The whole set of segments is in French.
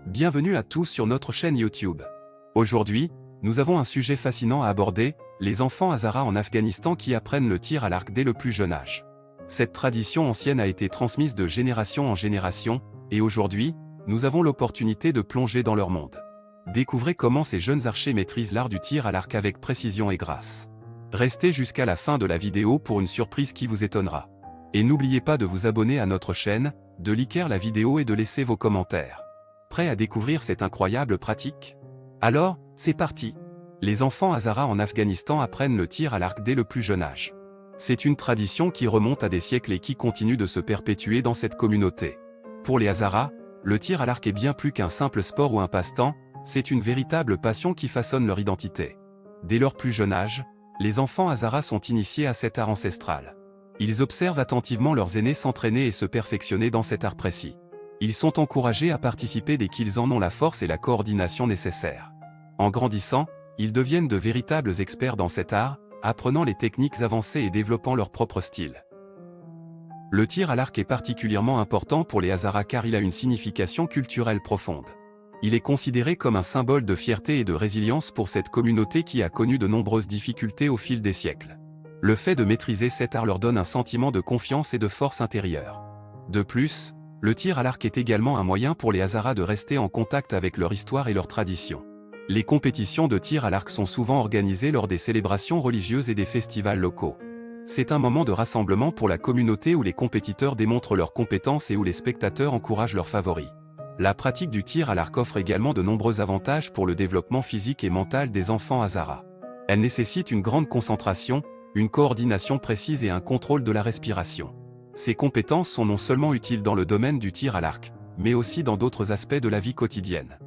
Bienvenue à tous sur notre chaîne YouTube. Aujourd'hui, nous avons un sujet fascinant à aborder, les enfants Hazara en Afghanistan qui apprennent le tir à l'arc dès le plus jeune âge. Cette tradition ancienne a été transmise de génération en génération, et aujourd'hui, nous avons l'opportunité de plonger dans leur monde. Découvrez comment ces jeunes archers maîtrisent l'art du tir à l'arc avec précision et grâce. Restez jusqu'à la fin de la vidéo pour une surprise qui vous étonnera. Et n'oubliez pas de vous abonner à notre chaîne, de liker la vidéo et de laisser vos commentaires. Prêt à découvrir cette incroyable pratique? Alors, c'est parti! Les enfants Hazara en Afghanistan apprennent le tir à l'arc dès le plus jeune âge. C'est une tradition qui remonte à des siècles et qui continue de se perpétuer dans cette communauté. Pour les Hazara, le tir à l'arc est bien plus qu'un simple sport ou un passe-temps, c'est une véritable passion qui façonne leur identité. Dès leur plus jeune âge, les enfants Hazara sont initiés à cet art ancestral. Ils observent attentivement leurs aînés s'entraîner et se perfectionner dans cet art précis. Ils sont encouragés à participer dès qu'ils en ont la force et la coordination nécessaires. En grandissant, ils deviennent de véritables experts dans cet art, apprenant les techniques avancées et développant leur propre style. Le tir à l'arc est particulièrement important pour les Hazara car il a une signification culturelle profonde. Il est considéré comme un symbole de fierté et de résilience pour cette communauté qui a connu de nombreuses difficultés au fil des siècles. Le fait de maîtriser cet art leur donne un sentiment de confiance et de force intérieure. De plus, le tir à l'arc est également un moyen pour les Hazara de rester en contact avec leur histoire et leurs traditions. Les compétitions de tir à l'arc sont souvent organisées lors des célébrations religieuses et des festivals locaux. C'est un moment de rassemblement pour la communauté où les compétiteurs démontrent leurs compétences et où les spectateurs encouragent leurs favoris. La pratique du tir à l'arc offre également de nombreux avantages pour le développement physique et mental des enfants Hazara. Elle nécessite une grande concentration, une coordination précise et un contrôle de la respiration. Ces compétences sont non seulement utiles dans le domaine du tir à l'arc, mais aussi dans d'autres aspects de la vie quotidienne.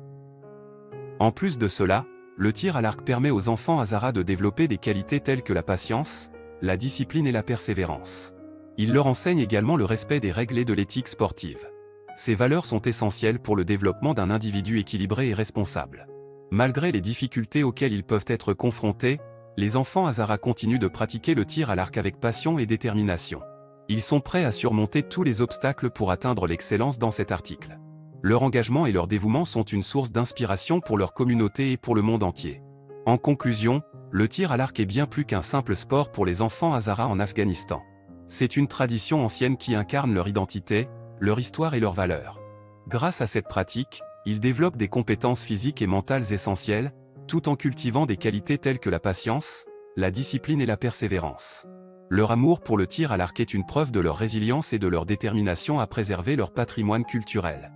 En plus de cela, le tir à l'arc permet aux enfants Hazara de développer des qualités telles que la patience, la discipline et la persévérance. Il leur enseigne également le respect des règles et de l'éthique sportive. Ces valeurs sont essentielles pour le développement d'un individu équilibré et responsable. Malgré les difficultés auxquelles ils peuvent être confrontés, les enfants Hazara continuent de pratiquer le tir à l'arc avec passion et détermination. Ils sont prêts à surmonter tous les obstacles pour atteindre l'excellence dans cet article. Leur engagement et leur dévouement sont une source d'inspiration pour leur communauté et pour le monde entier. En conclusion, le tir à l'arc est bien plus qu'un simple sport pour les enfants Hazara en Afghanistan. C'est une tradition ancienne qui incarne leur identité, leur histoire et leurs valeurs. Grâce à cette pratique, ils développent des compétences physiques et mentales essentielles, tout en cultivant des qualités telles que la patience, la discipline et la persévérance. Leur amour pour le tir à l'arc est une preuve de leur résilience et de leur détermination à préserver leur patrimoine culturel.